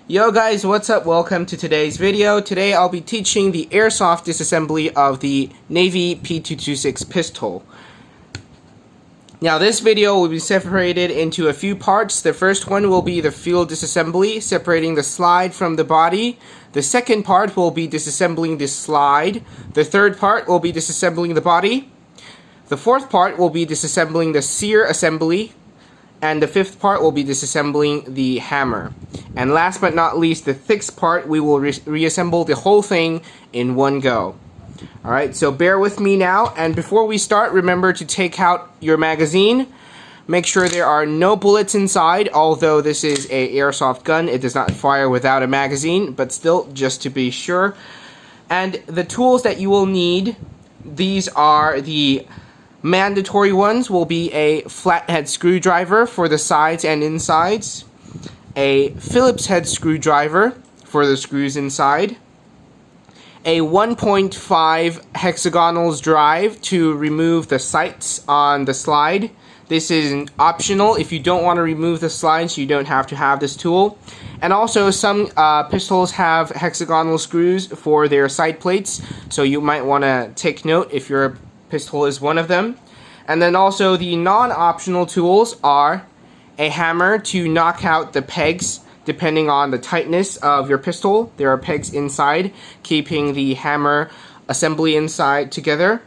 Yo guys, what's up? Welcome to today's video. Today I'll be teaching the airsoft disassembly of the Navy P226 pistol. Now this video will be separated into a few parts. The first one will be the field disassembly, separating the slide from the body. The second part will be disassembling the slide. The third part will be disassembling the body. The fourth part will be disassembling the Sear assembly. And the fifth part will be disassembling the hammer. And last but not least, the sixth part, we will reassemble the whole thing in one go. Alright, so bear with me now, and before we start, remember to take out your magazine. Make sure there are no bullets inside, although this is an airsoft gun, it does not fire without a magazine, but still, just to be sure. And the tools that you will need, these are the mandatory ones will be a flathead screwdriver for the sides and insides, a Phillips head screwdriver for the screws inside, a 1.5 hexagonal drive to remove the sights on the slide. This is optional. If you don't want to remove the slides, you don't have to have this tool. And also some pistols have hexagonal screws for their side plates, so you might want to take note if your pistol is one of them. And then also the non-optional tools are a hammer to knock out the pegs depending on the tightness of your pistol. There are pegs inside keeping the hammer assembly inside together.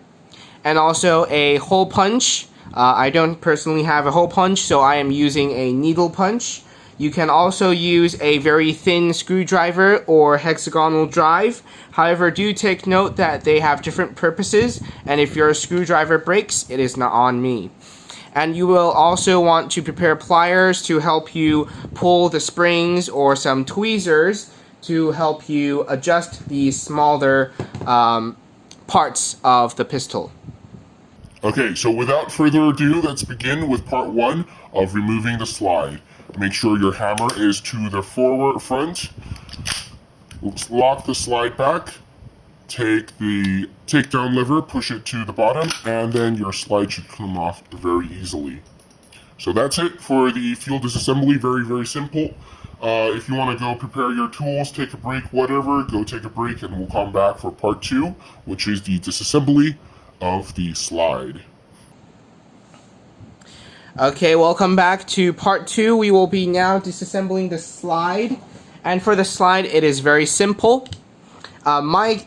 And also a hole punch. I don't personally have a hole punch, so I am using a needle punch. You can also use a very thin screwdriver or hexagonal drive. However, do take note that they have different purposes, and if your screwdriver breaks, it is not on me. And you will also want to prepare pliers to help you pull the springs or some tweezers to help you adjust the smaller parts of the pistol. Okay, so without further ado, let's begin with part one of removing the slide. Make sure your hammer is to the front. Lock the slide back. Take the takedown lever, push it to the bottom, and then your slide should come off very easily. So that's it for the field disassembly. Very, very simple. If you want to go prepare your tools, take a break, whatever, go take a break, and we'll come back for part two, which is the disassembly of the slide. Okay, welcome back to part two. We will be now disassembling the slide. And for the slide, it is very simple.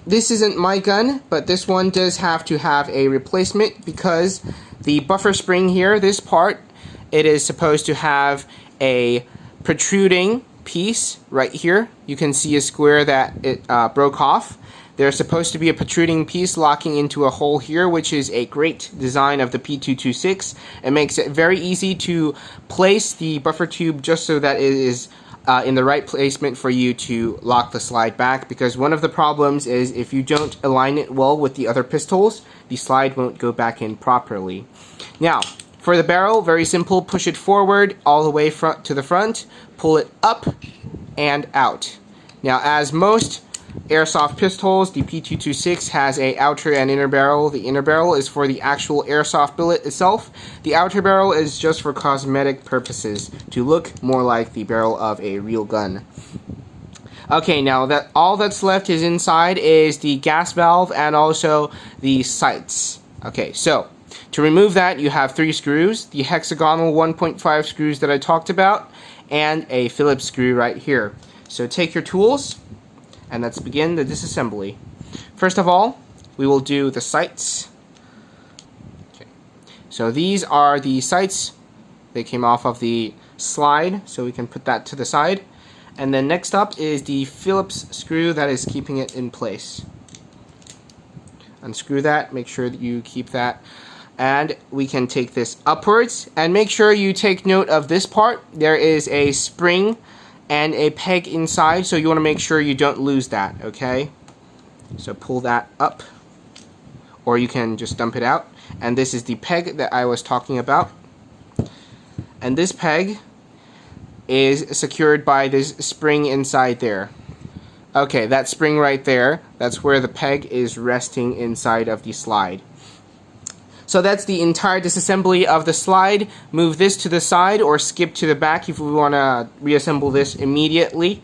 This isn't my gun, but this one does have to have a replacement because the buffer spring here, this part, it is supposed to have a protruding piece right here. You can see a square that it broke off. There's supposed to be a protruding piece locking into a hole here, which is a great design of the P226. It makes it very easy to place the buffer tube just so that it is in the right placement for you to lock the slide back, because one of the problems is if you don't align it well with the other pistols, the slide won't go back in properly. Now, for the barrel, very simple, push it forward all the way front to the front, pull it up and out. Now, as most airsoft pistols, the P226 has a outer and inner barrel. The inner barrel is for the actual airsoft bullet itself. The outer barrel is just for cosmetic purposes, to look more like the barrel of a real gun. Okay, now that all that's left is inside is the gas valve and also the sights. Okay, so to remove that, you have 3 screws, the hexagonal 1.5 screws that I talked about, and a Phillips screw right here. So take your tools, and let's begin the disassembly. First of all, we will do the sights. Okay. So these are the sights. They came off of the slide, so we can put that to the side. And then next up is the Phillips screw that is keeping it in place. Unscrew that, make sure that you keep that. And we can take this upwards, and make sure you take note of this part. There is a spring and a peg inside, so you want to make sure you don't lose that, okay? So pull that up, or you can just dump it out. And this is the peg that I was talking about. And this peg is secured by this spring inside there. Okay, that spring right there, that's where the peg is resting inside of the slide. So that's the entire disassembly of the slide. Move this to the side or skip to the back if we want to reassemble this immediately.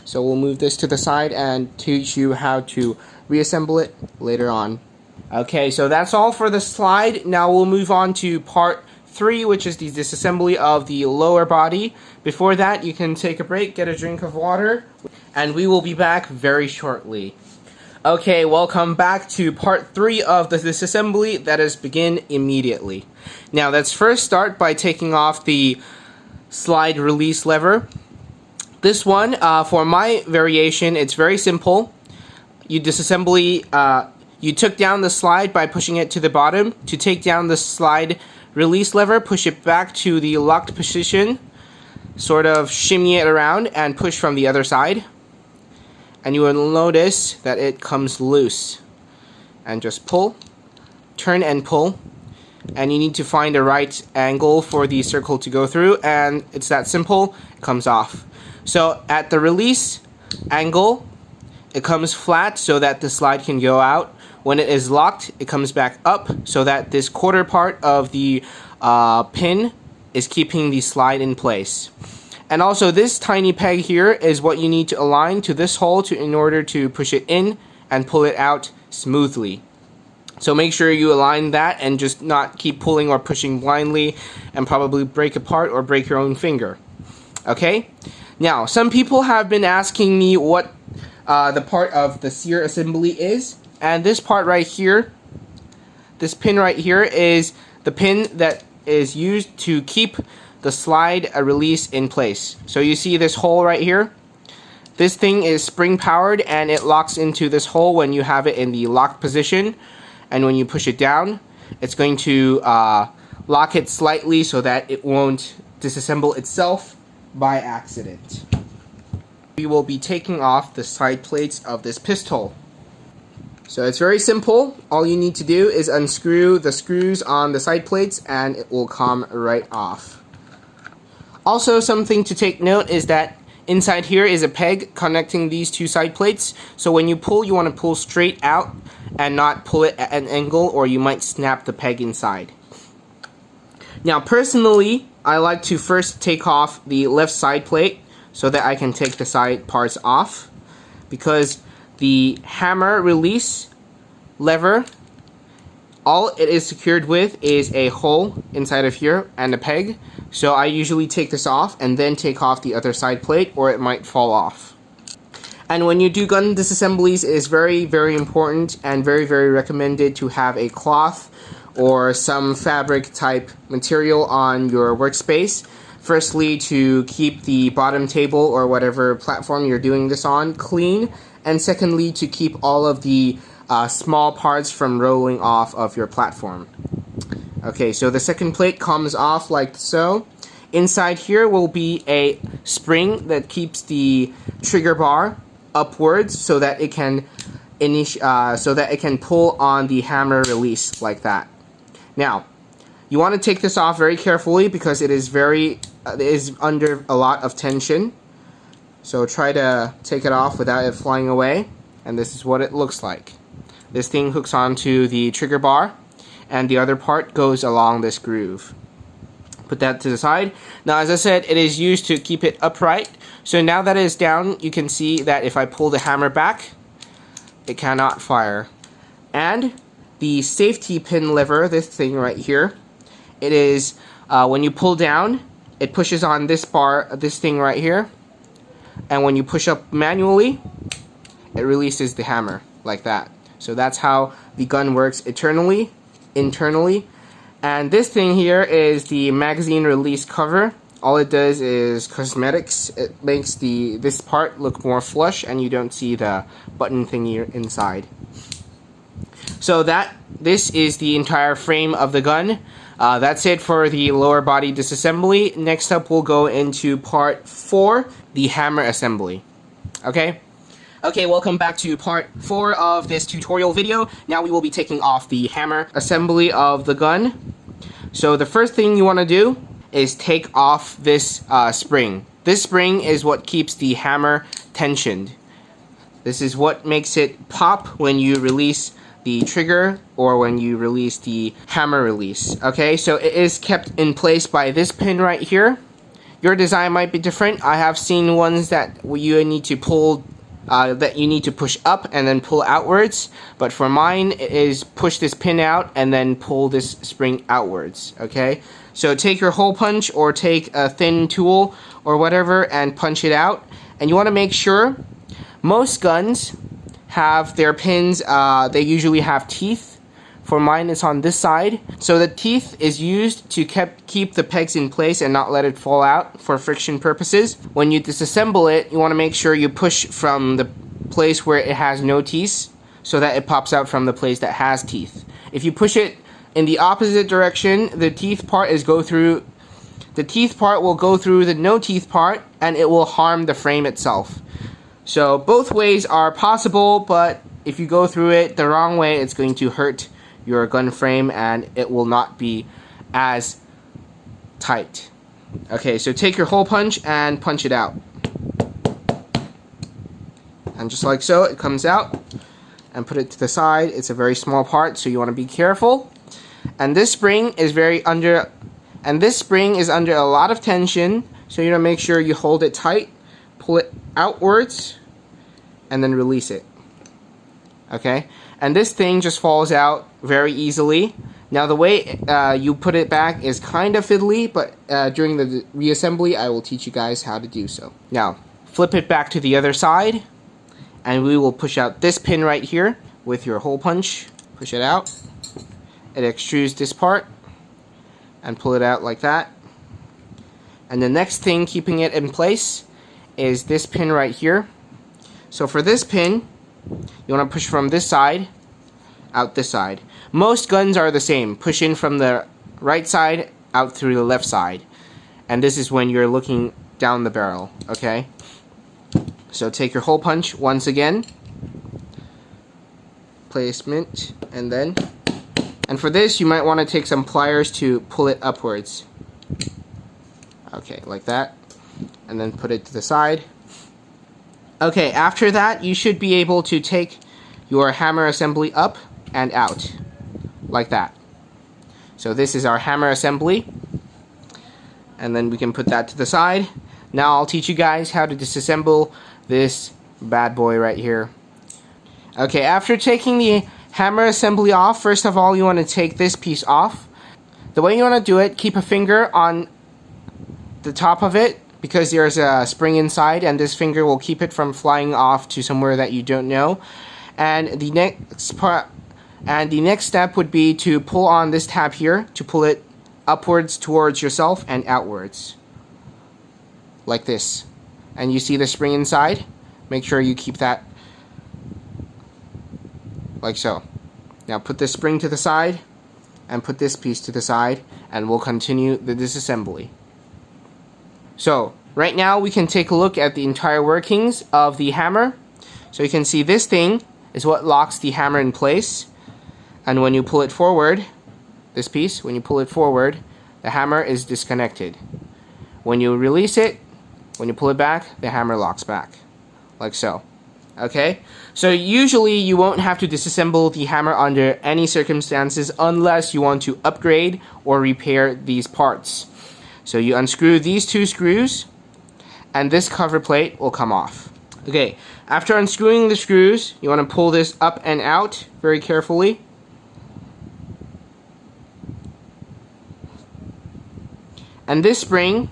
So we'll move this to the side and teach you how to reassemble it later on. Okay, so that's all for the slide. Now we'll move on to part 3, which is the disassembly of the lower body. Before that, you can take a break, get a drink of water, and we will be back very shortly. Okay, welcome back to part 3 of the disassembly. That is, begin immediately. Now let's first start by taking off the slide release lever. This one, for my variation, it's very simple. You you took down the slide by pushing it to the bottom. To take down the slide release lever, push it back to the locked position, sort of shimmy it around and push from the other side. And you will notice that it comes loose. And just pull, turn and pull. And you need to find the right angle for the circle to go through, and it's that simple. It comes off. So at the release angle, it comes flat so that the slide can go out. When it is locked, it comes back up so that this quarter part of the pin is keeping the slide in place. And also this tiny peg here is what you need to align to this hole in order to push it in and pull it out smoothly. So make sure you align that and just not keep pulling or pushing blindly and probably break apart or break your own finger. Okay? Now, some people have been asking me what the part of the Sear assembly is. And this part right here, this pin right here, is the pin that is used to keep the slide release in place. So you see this hole right here? This thing is spring powered and it locks into this hole when you have it in the locked position. And when you push it down, it's going to lock it slightly so that it won't disassemble itself by accident. We will be taking off the side plates of this pistol. So it's very simple. All you need to do is unscrew the screws on the side plates and it will come right off. Also, something to take note is that inside here is a peg connecting these two side plates. So when you pull, you want to pull straight out and not pull it at an angle, or you might snap the peg inside. Now personally, I like to first take off the left side plate so that I can take the side parts off, because the hammer release lever, all it is secured with is a hole inside of here and a peg. So I usually take this off and then take off the other side plate, or it might fall off. And when you do gun disassemblies, it is very, very important and very, very recommended to have a cloth or some fabric type material on your workspace. Firstly, to keep the bottom table or whatever platform you're doing this on clean, and secondly, to keep all of the small parts from rolling off of your platform. Okay, so the second plate comes off like so. Inside here will be a spring that keeps the trigger bar upwards so that it can pull on the hammer release like that. Now, you want to take this off very carefully because it is under a lot of tension. So try to take it off without it flying away, and this is what it looks like. This thing hooks onto the trigger bar, and the other part goes along this groove. Put that to the side. Now, as I said, it is used to keep it upright. So now that it is down, you can see that if I pull the hammer back, it cannot fire. And the safety pin lever, this thing right here, it is, when you pull down, it pushes on this bar, this thing right here. And when you push up manually, it releases the hammer like that. So that's how the gun works internally. And this thing here is the magazine release cover. All it does is cosmetics. It makes this part look more flush and you don't see the button thingy inside. So this is the entire frame of the gun. That's it for the lower body disassembly. Next up, we'll go into part 4, the hammer assembly. Okay, welcome back to part 4 of this tutorial video. Now we will be taking off the hammer assembly of the gun. So the first thing you want to do is take off this spring. This spring is what keeps the hammer tensioned. This is what makes it pop when you release the trigger or when you release the hammer release. Okay, so it is kept in place by this pin right here. Your design might be different. I have seen ones that you need to pull, that you need to push up and then pull outwards. But for mine, it is push this pin out and then pull this spring outwards. Okay. So take your hole punch or take a thin tool or whatever and punch it out. And you want to make sure most guns have their pins. They usually have teeth. For mine, it's on this side. So the teeth is used to keep the pegs in place and not let it fall out for friction purposes. When you disassemble it, you want to make sure you push from the place where it has no teeth so that it pops out from the place that has teeth. If you push it in the opposite direction, the teeth part will go through the no teeth part and it will harm the frame itself. So both ways are possible, but if you go through it the wrong way, it's going to hurt your gun frame and it will not be as tight. Okay, so take your hole punch and punch it out. And just like so, it comes out. And put it to the side. It's a very small part, so you want to be careful. And this spring is under a lot of tension, so you want to make sure you hold it tight, pull it outwards, and then release it. Okay? And this thing just falls out very easily. Now the way you put it back is kind of fiddly, but during the reassembly I will teach you guys how to do so. Now, flip it back to the other side, and we will push out this pin right here with your hole punch. Push it out. It extrudes this part, and pull it out like that. And the next thing keeping it in place is this pin right here. So for this pin, you want to push from this side out this side. Most guns are the same. Push in from the right side out through the left side. And this is when you're looking down the barrel, okay? So take your hole punch once again. Placement, and for this you might want to take some pliers to pull it upwards. Okay, like that. And then put it to the side. Okay, after that, you should be able to take your hammer assembly up and out, like that. So this is our hammer assembly, and then we can put that to the side. Now I'll teach you guys how to disassemble this bad boy right here. Okay, after taking the hammer assembly off, first of all, you want to take this piece off. The way you want to do it, keep a finger on the top of it, because there's a spring inside, and this finger will keep it from flying off to somewhere that you don't know. And the next step would be to pull on this tab here to pull it upwards towards yourself and outwards, like this. And you see the spring inside. Make sure you keep that like so. Now put this spring to the side and put this piece to the side, and we'll continue the disassembly. So right now we can take a look at the entire workings of the hammer. So you can see this thing is what locks the hammer in place, and when you pull it forward, this piece, when you pull it forward, the hammer is disconnected. When you release it, when you pull it back, the hammer locks back, like so. Okay, so usually you won't have to disassemble the hammer under any circumstances unless you want to upgrade or repair these parts. So you unscrew these two screws, and this cover plate will come off. Okay, after unscrewing the screws, you want to pull this up and out very carefully. And this spring,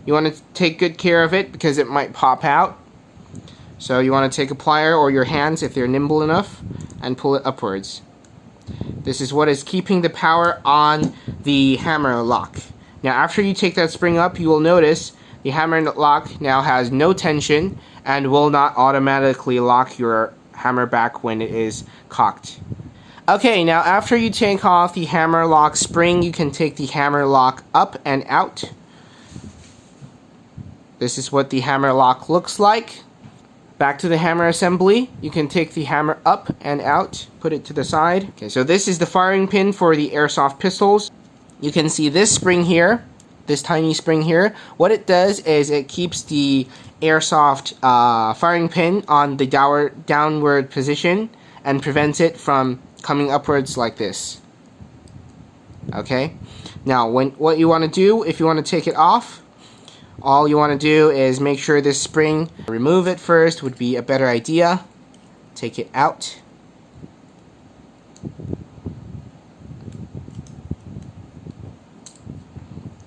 you want to take good care of it because it might pop out. So you want to take a plier or your hands if they're nimble enough and pull it upwards. This is what is keeping the power on the hammer lock. Now after you take that spring up, you will notice the hammer lock now has no tension and will not automatically lock your hammer back when it is cocked. Okay, now after you take off the hammer lock spring, you can take the hammer lock up and out. This is what the hammer lock looks like. Back to the hammer assembly, you can take the hammer up and out, put it to the side. Okay, so this is the firing pin for the airsoft pistols. You can see this spring here, this tiny spring here. What it does is it keeps the airsoft firing pin on the downward position and prevents it from coming upwards like this. Okay, now what you want to do if you want to take it off, All you want to do is make sure this spring, remove it first would be a better idea. Take it out.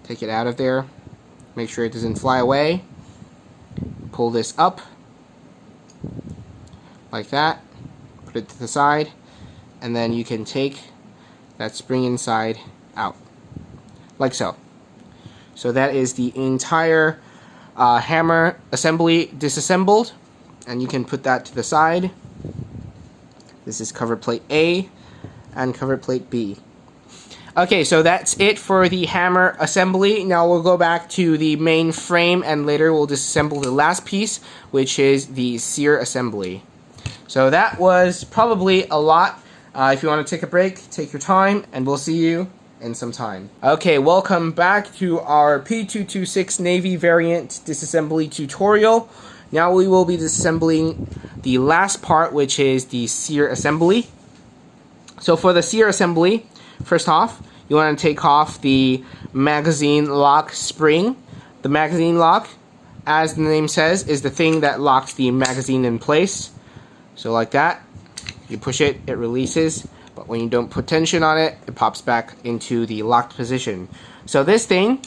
Take it out of there. Make sure it doesn't fly away. Pull this up like that. Put it to the side, and then you can take that spring inside out like so. So that is the entire hammer assembly disassembled, and you can put that to the side. This is cover plate A and cover plate B. Okay, so that's it for the hammer assembly. Now we'll go back to the main frame, and later we'll disassemble the last piece, which is the Sear assembly. So that was probably a lot. If you want to take a break, take your time, and we'll see you in some time. Okay, welcome back to our P226 Navy variant disassembly tutorial. Now we will be disassembling the last part, which is the Sear assembly. So for the Sear assembly, first off, you want to take off the magazine lock spring. The magazine lock, as the name says, is the thing that locks the magazine in place. So like that, you push it, it releases, but when you don't put tension on it, it pops back into the locked position. So this thing,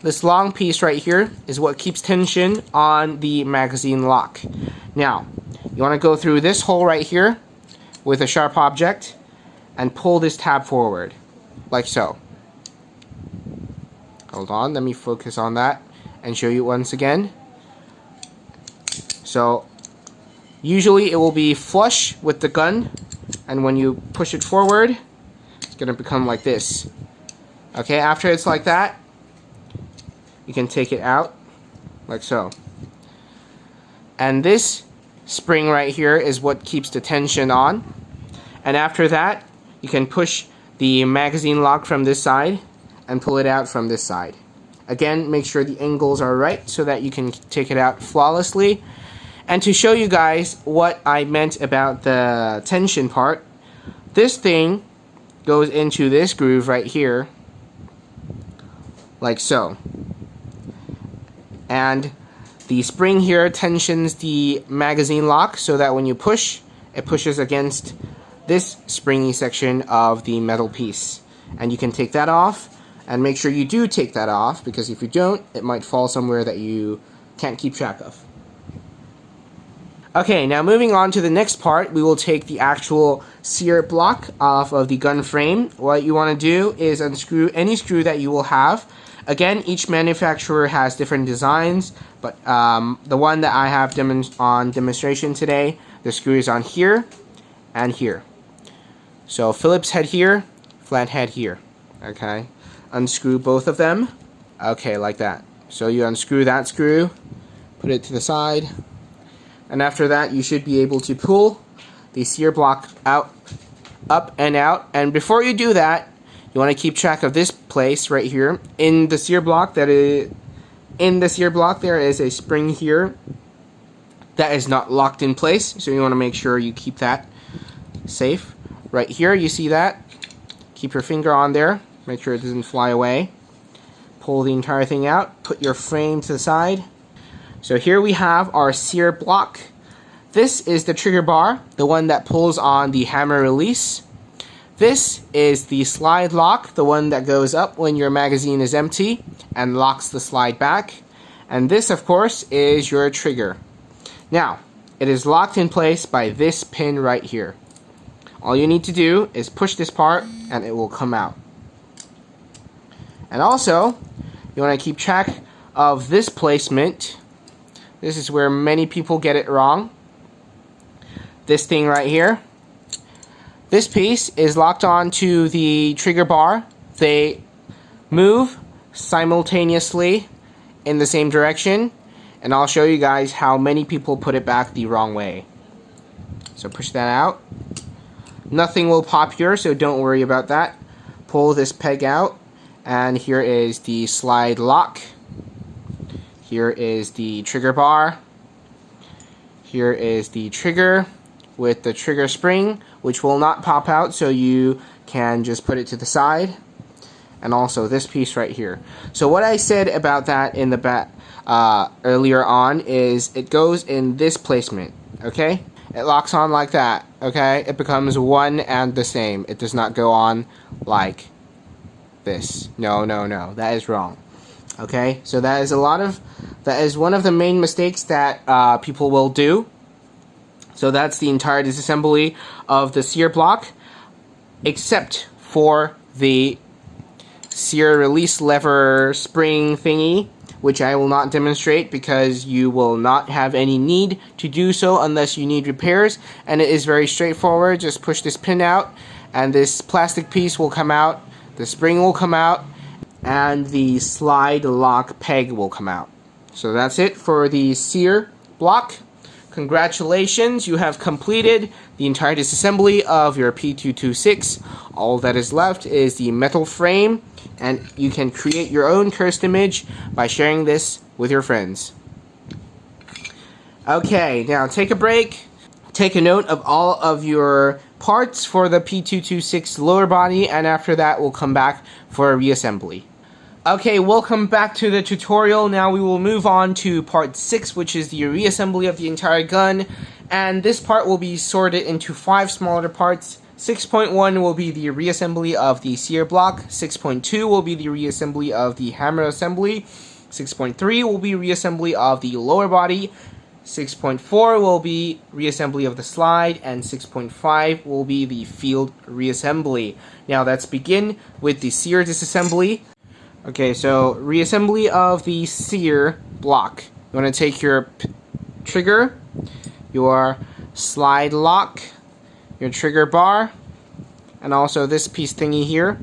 this long piece right here, is what keeps tension on the magazine lock. Now, you want to go through this hole right here with a sharp object and pull this tab forward, like so. Hold on, let me focus on that and show you once again. So, usually it will be flush with the gun, and when you push it forward, it's going to become like this. Okay, after it's like that, you can take it out, like so. And this spring right here is what keeps the tension on. And after that, you can push the magazine lock from this side and pull it out from this side. Again, make sure the angles are right so that you can take it out flawlessly. And to show you guys what I meant about the tension part, this thing goes into this groove right here, like so. And the spring here tensions the magazine lock so that when you push, it pushes against this springy section of the metal piece. And you can take that off, and make sure you do take that off, because if you don't, it might fall somewhere that you can't keep track of. Okay, now moving on to the next part, we will take the actual Sear block off of the gun frame. What you want to do is unscrew any screw that you will have. Again, each manufacturer has different designs, but the one that I have on demonstration today, the screw is on here and here. So Phillips head here, flat head here. Okay, unscrew both of them. Okay, like that. So you unscrew that screw, put it to the side, and after that you should be able to pull the Sear block out, up and out. And before you do that, you want to keep track of this place right here. In the Sear block, there is a spring here that is not locked in place, so you want to make sure you keep that safe. Right here, you see that? Keep your finger on there, make sure it doesn't fly away. Pull the entire thing out, put your frame to the side. So here we have our Sear block. This is the trigger bar, the one that pulls on the hammer release. This is the slide lock, the one that goes up when your magazine is empty and locks the slide back. And this, of course, is your trigger. Now, it is locked in place by this pin right here. All you need to do is push this part and it will come out. And also, you want to keep track of this placement. This is where many people get it wrong. This thing right here. This piece is locked onto the trigger bar. They move simultaneously in the same direction, and I'll show you guys how many people put it back the wrong way. So push that out. Nothing will pop here, so don't worry about that. Pull this peg out, and here is the slide lock. Here is the trigger bar. Here is the trigger with the trigger spring, which will not pop out, so you can just put it to the side. and also this piece right here. So what I said about that in the back earlier on is it goes in this placement, okay? It locks on like that, okay? It becomes one and the same. It does not go on like this. No, no, no. That is wrong. Okay? So that is one of the main mistakes that people will do. So that's the entire disassembly of the Sear block, except for the Sear release lever spring thingy, which I will not demonstrate because you will not have any need to do so unless you need repairs, and it is very straightforward. Just push this pin out and this plastic piece will come out, the spring will come out, and the slide lock peg will come out. So that's it for the Sear block. Congratulations, you have completed the entire disassembly of your P226. All that is left is the metal frame, and you can create your own cursed image by sharing this with your friends. Okay, now take a break. Take a note of all of your parts for the P226 lower body, and after that we'll come back for a reassembly. Okay, welcome back to the tutorial. Now we will move on to part 6, which is the reassembly of the entire gun. And this part will be sorted into 5 smaller parts. 6.1 will be the reassembly of the Sear block. 6.2 will be the reassembly of the hammer assembly. 6.3 will be reassembly of the lower body. 6.4 will be reassembly of the slide. And 6.5 will be the field reassembly. Now let's begin with the Sear disassembly. Okay, so reassembly of the Sear block. You want to take your trigger, your slide lock, your trigger bar, and also this piece thingy here.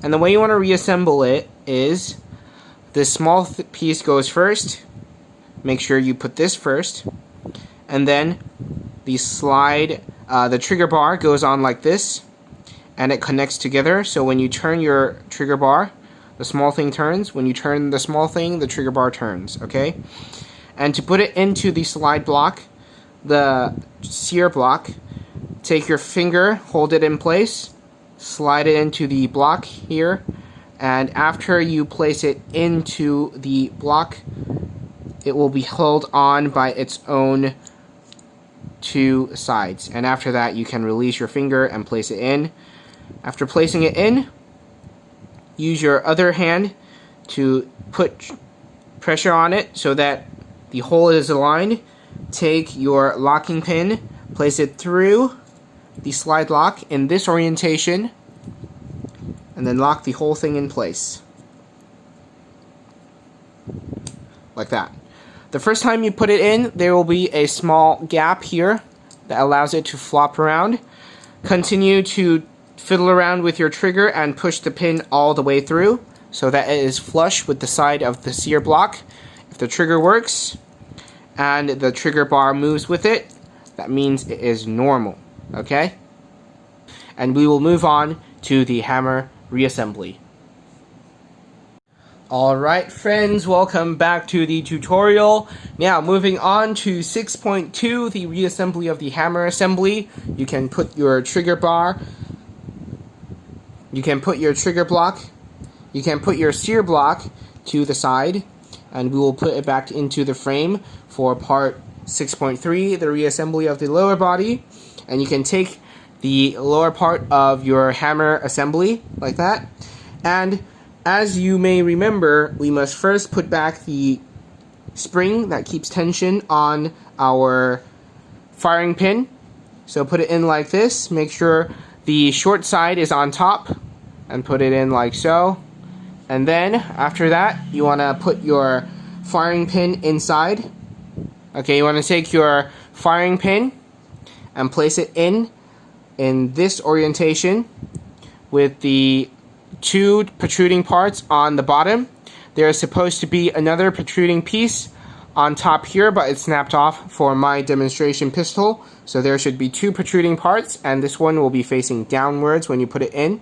And the way you want to reassemble it is this small piece goes first. Make sure you put this first, and then the the trigger bar goes on like this, and it connects together. So when you turn your trigger bar, the small thing turns. When you turn the small thing, the trigger bar turns, okay? And to put it into the slide block, the Sear block, take your finger, hold it in place, slide it into the block here, and after you place it into the block, it will be held on by its own 2 sides. And after that, you can release your finger and place it in. After placing it in, use your other hand to put pressure on it so that the hole is aligned. Take your locking pin, place it through the slide lock in this orientation, and then lock the whole thing in place. Like that. The first time you put it in, there will be a small gap here that allows it to flop around. Continue to fiddle around with your trigger and push the pin all the way through so that it is flush with the side of the Sear block. If the trigger works and the trigger bar moves with it, that means it is normal, okay? And we will move on to the hammer reassembly. Alright friends, welcome back to the tutorial. Now moving on to 6.2, the reassembly of the hammer assembly. You can put your trigger bar, you can put your trigger block, you can put your Sear block to the side, and we will put it back into the frame for part 6.3, the reassembly of the lower body. And you can take the lower part of your hammer assembly like that. And as you may remember, we must first put back the spring that keeps tension on our firing pin. So put it in like this. Make sure the short side is on top and put it in like so. And then after that, you want to put your firing pin inside. Okay, you want to take your firing pin and place it in this orientation with the 2 protruding parts on the bottom. There is supposed to be another protruding piece on top here, but it snapped off for my demonstration pistol. So there should be 2 protruding parts, and this one will be facing downwards when you put it in.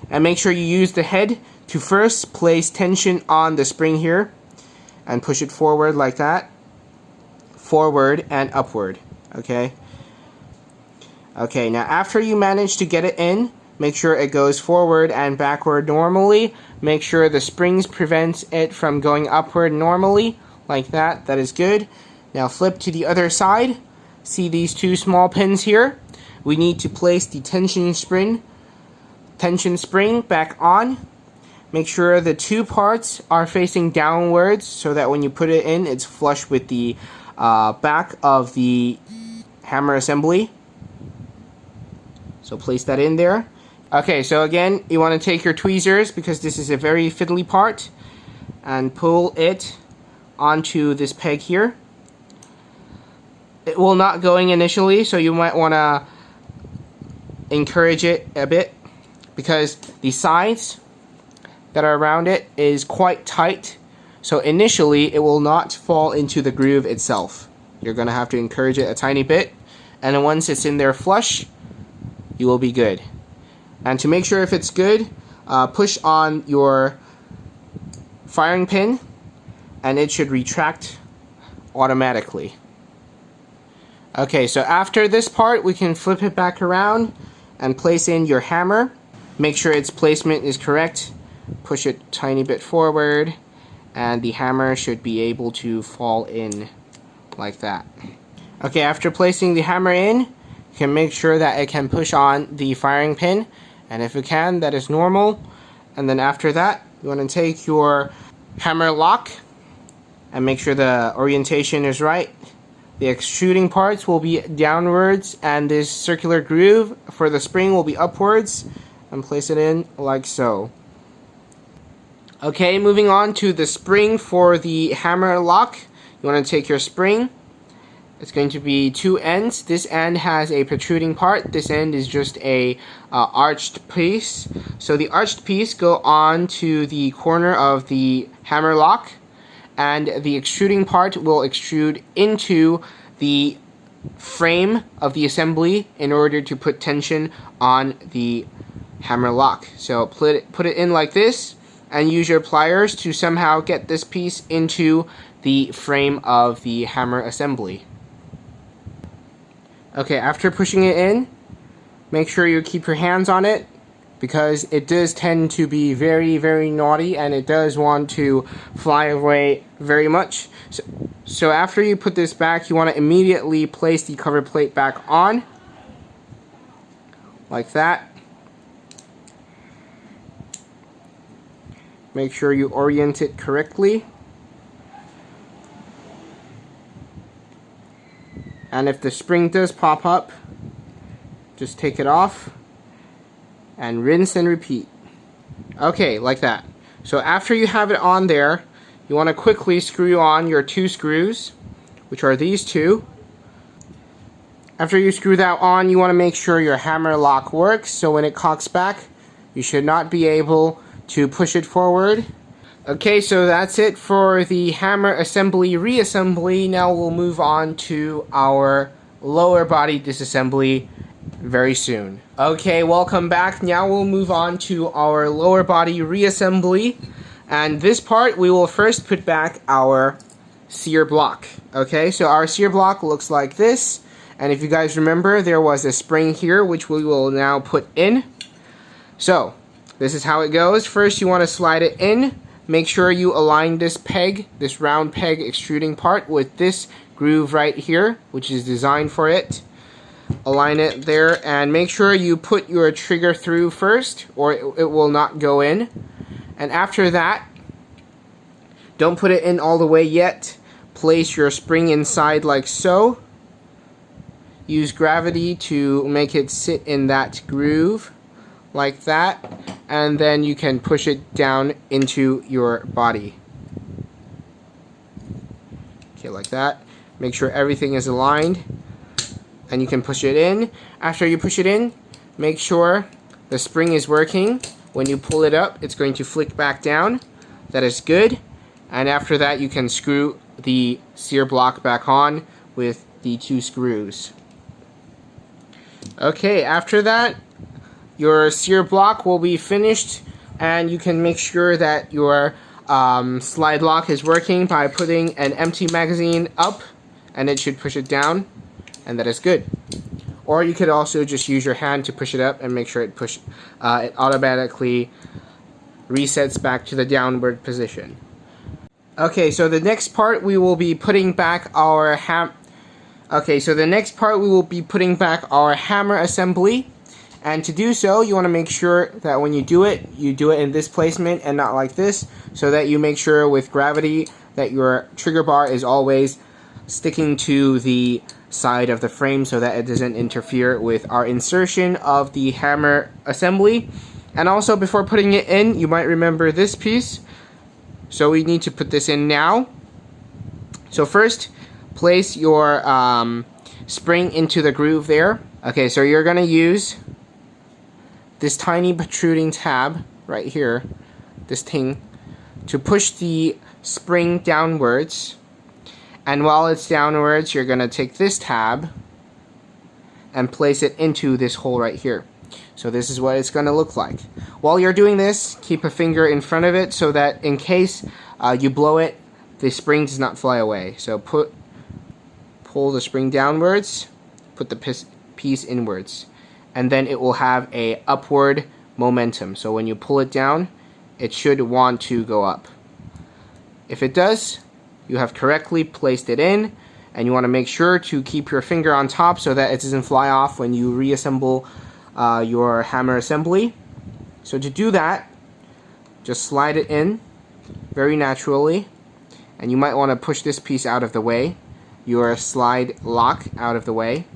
And make sure you use the head to first place tension on the spring here and push it forward like that. Forward and upward, okay? Okay, now after you manage to get it in, Make sure it goes forward and backward normally. Make sure the springs prevent it from going upward normally, like that. That is good. Now flip to the other side. See these two small pins here? We need to place the tension spring back on. Make sure the two parts are facing downwards so that when you put it in, it's flush with the back of the hammer assembly. So place that in there. Okay, so again, you want to take your tweezers, because this is a very fiddly part, and pull it onto this peg here. It will not go in initially, so you might want to encourage it a bit, because the sides that are around it is quite tight, so initially it will not fall into the groove itself. You're going to have to encourage it a tiny bit, and then once it's in there flush, you will be good. And to make sure if it's good, push on your firing pin and it should retract automatically. Okay, so after this part, we can flip it back around and place in your hammer. Make sure its placement is correct. Push it a tiny bit forward and the hammer should be able to fall in like that. Okay, after placing the hammer in, you can make sure that it can push on the firing pin. And if it can, that is normal. And then after that, you want to take your hammer lock and make sure the orientation is right. The extruding parts will be downwards and this circular groove for the spring will be upwards, and place it in like so. Okay, moving on to the spring for the hammer lock. You want to take your spring. It's going to be two ends. This end has a protruding part. This end is just a arched piece. So the arched piece go on to the corner of the hammer lock, and the extruding part will extrude into the frame of the assembly in order to put tension on the hammer lock. So put it in like this and use your pliers to somehow get this piece into the frame of the hammer assembly. Okay, after pushing it in, make sure you keep your hands on it, because it does tend to be very, very naughty and it does want to fly away very much. So after you put this back, you want to immediately place the cover plate back on, like that. Make sure you orient it correctly. And if the spring does pop up, just take it off and rinse and repeat. Okay, like that. So after you have it on there, you want to quickly screw on your two screws, which are these two. After you screw that on, you want to make sure your hammer lock works, so when it cocks back, you should not be able to push it forward. Okay, so that's it for the hammer assembly reassembly. Now we'll move on to our lower body disassembly very soon. Okay, welcome back. Now we'll move on to our lower body reassembly. And this part, we will first put back our Sear block. Okay, so our Sear block looks like this. And if you guys remember, there was a spring here, which we will now put in. So, this is how it goes. First, you want to slide it in. Make sure you align this peg, this round peg extruding part, with this groove right here, which is designed for it. Align it there and make sure you put your trigger through first, or it will not go in. And after that, don't put it in all the way yet. Place your spring inside like so. Use gravity to make it sit in that groove like that, and then you can push it down into your body. Okay, like that. Make sure everything is aligned and you can push it in. After you push it in, make sure the spring is working. When you pull it up, it's going to flick back down. That is good. And after that, you can screw the Sear block back on with the two screws. Okay, after that, your Sear block will be finished, and you can make sure that your slide lock is working by putting an empty magazine up, and it should push it down, and that is good. or you could also just use your hand to push it up and make sure it automatically resets back to the downward position. Okay, so the next part we will be putting back our hammer assembly. And to do so, you want to make sure that when you do it in this placement and not like this, so that you make sure with gravity that your trigger bar is always sticking to the side of the frame so that it doesn't interfere with our insertion of the hammer assembly. And also, before putting it in, you might remember this piece. So we need to put this in now. So first, place your spring into the groove there. Okay, so you're going to use this tiny protruding tab right here, this thing, to push the spring downwards. And while it's downwards, you're going to take this tab and place it into this hole right here. So this is what it's going to look like. While you're doing this, keep a finger in front of it so that in case you blow it, the spring does not fly away. So pull the spring downwards, put the piece inwards, and then it will have a upward momentum. So when you pull it down, it should want to go up. If it does, you have correctly placed it in, and you want to make sure to keep your finger on top so that it doesn't fly off when you reassemble your hammer assembly. So to do that, just slide it in very naturally, and you might want to push this piece out of the way, your slide lock out of the way,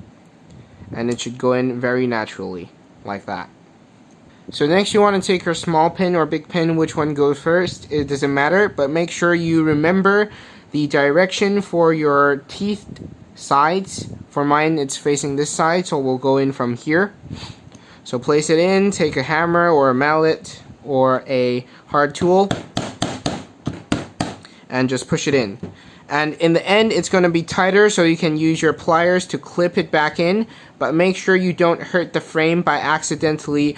and it should go in very naturally, like that. So next you want to take your small pin or big pin, which one goes first, it doesn't matter, but make sure you remember the direction for your teeth sides. For mine, it's facing this side, so we'll go in from here. So place it in, take a hammer or a mallet or a hard tool, and just push it in. And in the end, it's going to be tighter, so you can use your pliers to clip it back in, but make sure you don't hurt the frame by accidentally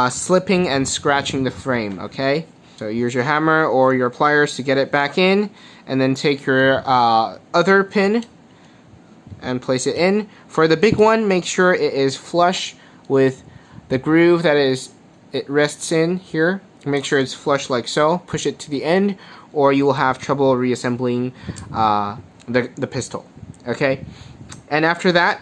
slipping and scratching the frame, okay? So use your hammer or your pliers to get it back in, and then take your other pin and place it in. For the big one, make sure it is flush with the groove that it rests in here. Make sure it's flush like so. Push it to the end, or you will have trouble reassembling the pistol. Okay, and after that,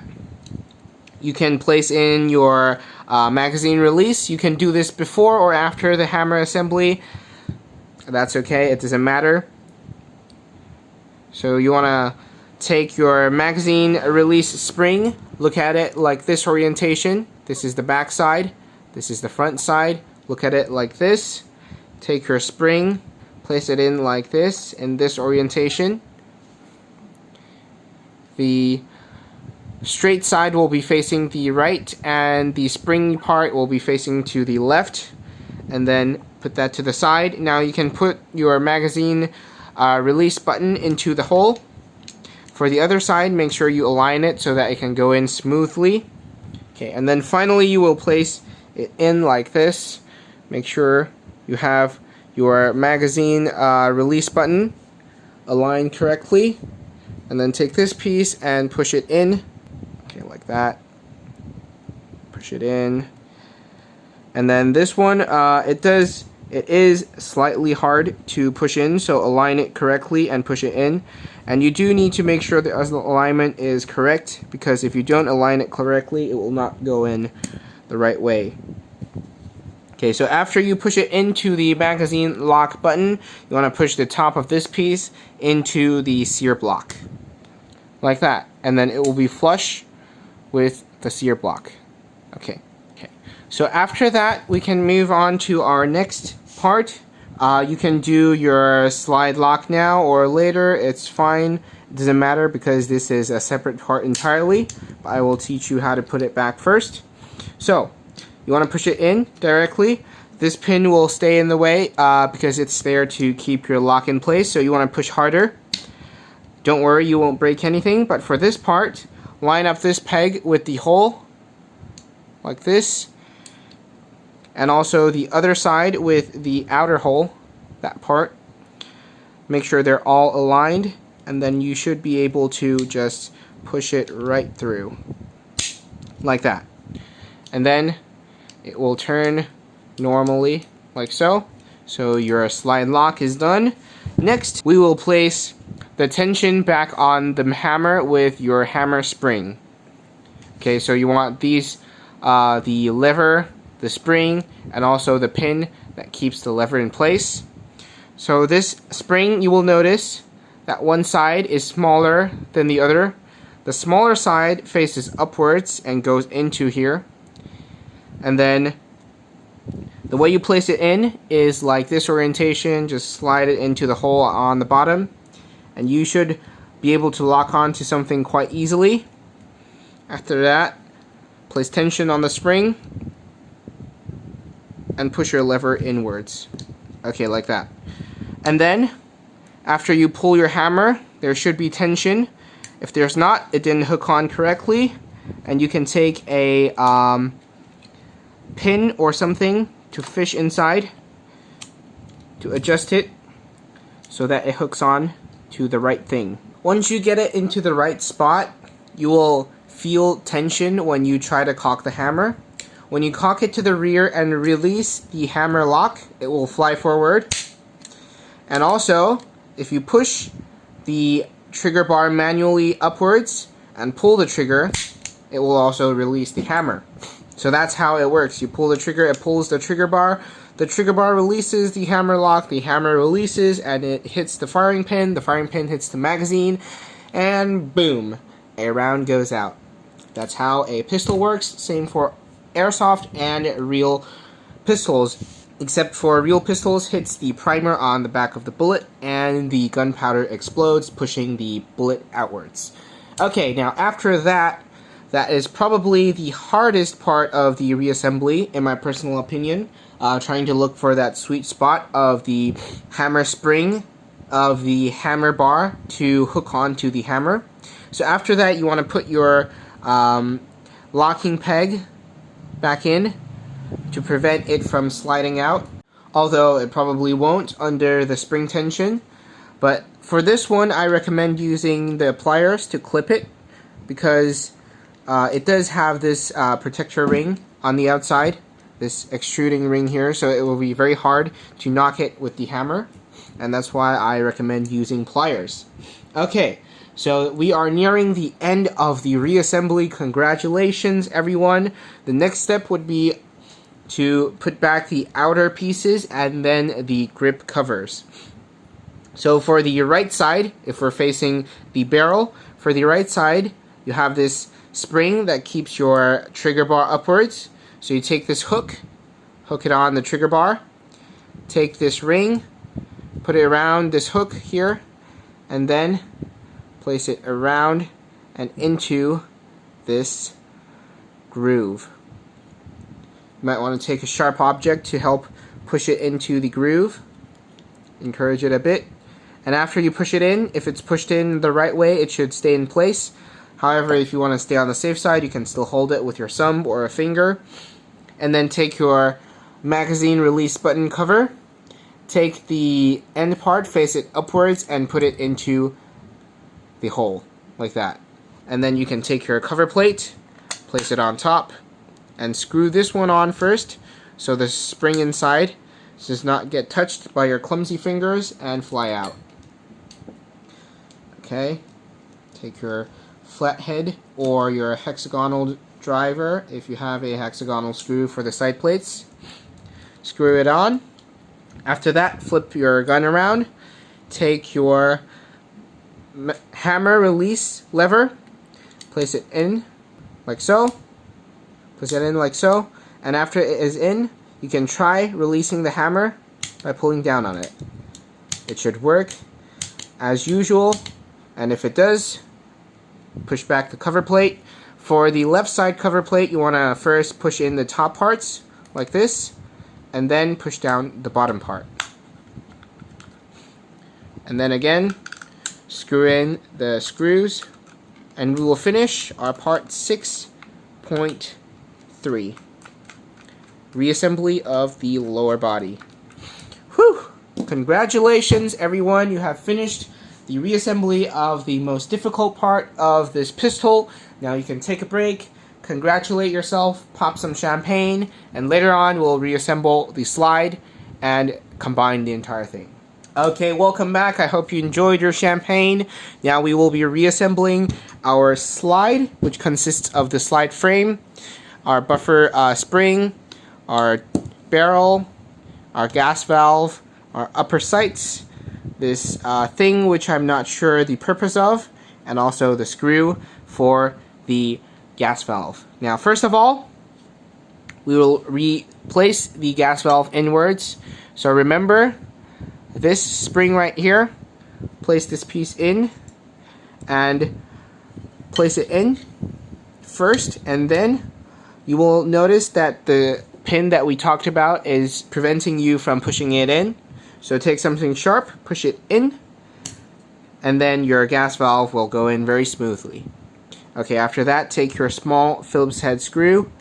you can place in your magazine release. You can do this before or after the hammer assembly. That's okay, it doesn't matter. So you want to take your magazine release spring, look at it like this orientation. This is the back side, this is the front side. Look at it like this. Take your spring, place it in like this, in this orientation. The straight side will be facing the right, and the spring part will be facing to the left. And then put that to the side. Now you can put your magazine release button into the hole. For the other side, make sure you align it so that it can go in smoothly. Okay, and then finally you will place it in like this. Make sure you have your magazine release button aligned correctly, and then take this piece and push it in. Okay, like that. Push it in. And then this one, it is slightly hard to push in, so align it correctly and push it in. And you do need to make sure the alignment is correct, because if you don't align it correctly, it will not go in the right way. Okay, so after you push it into the magazine lock button, you want to push the top of this piece into the Sear block. Like that. And then it will be flush with the Sear block. Okay. So after that, we can move on to our next part. You can do your slide lock now or later, it's fine. It doesn't matter because this is a separate part entirely. But I will teach you how to put it back first. So, you want to push it in directly. This pin will stay in the way because it's there to keep your lock in place, so you want to push harder. Don't worry, you won't break anything, but for this part, line up this peg with the hole, like this. And also the other side with the outer hole, that part. Make sure they're all aligned, and then you should be able to just push it right through. like that. And then it will turn normally like so. So your slide lock is done. Next, we will place the tension back on the hammer with your hammer spring. Okay, so you want these, the lever, the spring, and also the pin that keeps the lever in place. So this spring, you will notice that one side is smaller than the other. The smaller side faces upwards and goes into here. And then the way you place it in is like this orientation. Just slide it into the hole on the bottom, and you should be able to lock on to something quite easily. After that, place tension on the spring and push your lever inwards. Okay, like that. And then, after you pull your hammer, there should be tension. If there's not, it didn't hook on correctly, and you can take a pin or something to fish inside to adjust it so that it hooks on to the right thing. Once you get it into the right spot, you will feel tension when you try to cock the hammer. When you cock it to the rear and release the hammer lock, it will fly forward. And also, if you push the trigger bar manually upwards and pull the trigger, it will also release the hammer. So that's how it works. You pull the trigger, it pulls the trigger bar releases the hammer lock, the hammer releases, and it hits the firing pin hits the magazine, and boom, a round goes out. That's how a pistol works. Same for airsoft and real pistols, except for real pistols hits the primer on the back of the bullet and the gunpowder explodes, pushing the bullet outwards. Okay, now after that is probably the hardest part of the reassembly, in my personal opinion. Trying to look for that sweet spot of the hammer spring of the hammer bar to hook onto the hammer. So after that, you want to put your locking peg back in to prevent it from sliding out, although it probably won't under the spring tension. But for this one, I recommend using the pliers to clip it, because it does have this protector ring on the outside, this extruding ring here, so it will be very hard to knock it with the hammer, and that's why I recommend using pliers. Okay, so we are nearing the end of the reassembly. Congratulations, everyone. The next step would be to put back the outer pieces and then the grip covers. So for the right side, if we're facing the barrel, for the right side, you have this spring that keeps your trigger bar upwards. So you take this hook it on the trigger bar, take this ring, put it around this hook here, and then place it around and into this groove. You might want to take a sharp object to help push it into the groove. Encourage it a bit. And after you push it in, if it's pushed in the right way, it should stay in place. However, if you want to stay on the safe side, you can still hold it with your thumb or a finger. And then take your magazine release button cover, take the end part, face it upwards, and put it into the hole, like that. And then you can take your cover plate, place it on top, and screw this one on first, so the spring inside does not get touched by your clumsy fingers and fly out. Okay, take your flathead or your hexagonal driver, if you have a hexagonal screw for the side plates. Screw it on. After that, flip your gun around, take your hammer release lever, place it in like so, place it in like so, and after it is in, you can try releasing the hammer by pulling down on it. It should work as usual, and if it does, push back the cover plate. For the left side cover plate, you want to first push in the top parts like this, and then push down the bottom part. And then again, screw in the screws, and we will finish our part 6.3. Reassembly of the lower body. Whew! Congratulations, everyone. You have finished the reassembly of the most difficult part of this pistol. Now you can take a break, congratulate yourself, pop some champagne, and later on we'll reassemble the slide and combine the entire thing. Okay, welcome back. I hope you enjoyed your champagne. Now we will be reassembling our slide, which consists of the slide frame, our buffer spring, our barrel, our gas valve, our upper sights, this thing which I'm not sure the purpose of, and also the screw for the gas valve. Now first of all, we will replace the gas valve inwards. So remember, this spring right here, place this piece in and place it in first, and then you will notice that the pin that we talked about is preventing you from pushing it in. So take something sharp, push it in, and then your gas valve will go in very smoothly. Okay, after that, take your small Phillips head screw,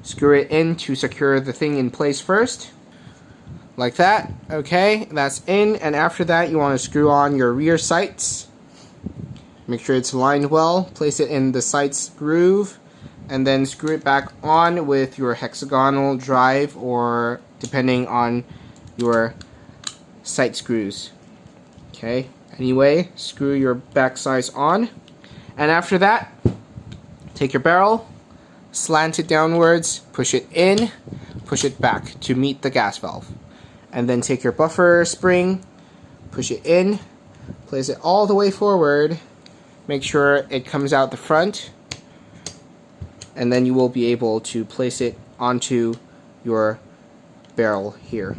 screw it in to secure the thing in place first. Like that. Okay, that's in, and after that you want to screw on your rear sights. Make sure it's aligned well, place it in the sights groove, and then screw it back on with your hexagonal drive, or depending on your sight screws. Okay, anyway, screw your back sides on, and after that, take your barrel, slant it downwards, push it in, push it back to meet the gas valve. And then take your buffer spring, push it in, place it all the way forward, make sure it comes out the front, and then you will be able to place it onto your barrel here.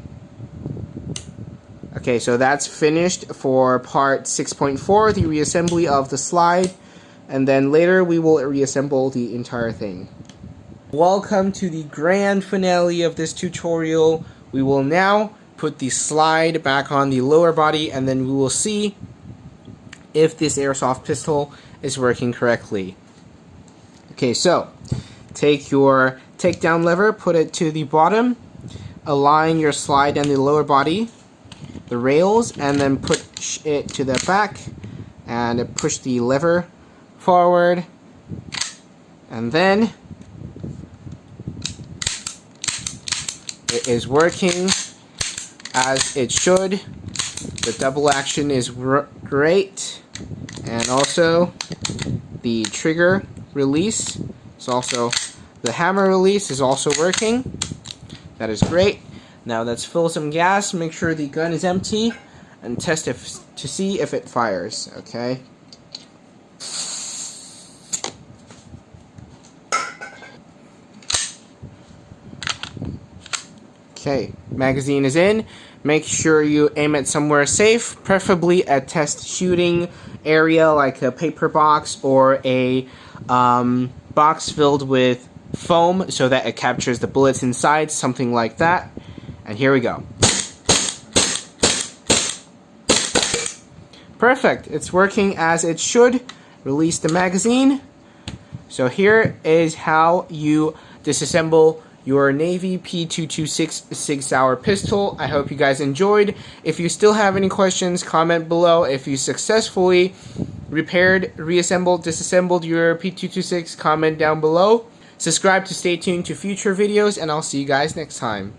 Okay, so that's finished for part 6.4, the reassembly of the slide, and then later we will reassemble the entire thing. Welcome to the grand finale of this tutorial. We will now put the slide back on the lower body, and then we will see if this airsoft pistol is working correctly. Okay, so take your takedown lever, put it to the bottom, align your slide and the lower body, the rails, and then push it to the back and push the lever forward, and then it is working as it should. The double action is great, and also the trigger release is also, the hammer release is also working. That is great. Now let's fill some gas, make sure the gun is empty, and test to see if it fires. Okay. Okay, magazine is in. Make sure you aim it somewhere safe, preferably a test shooting area like a paper box or a box filled with foam so that it captures the bullets inside, something like that. And here we go. Perfect, it's working as it should. Release the magazine. So here is how you disassemble your Navy P226 Sig Sauer pistol. I hope you guys enjoyed. If you still have any questions, comment below. If you successfully repaired, reassembled, disassembled your P226, comment down below. Subscribe to stay tuned to future videos, and I'll see you guys next time.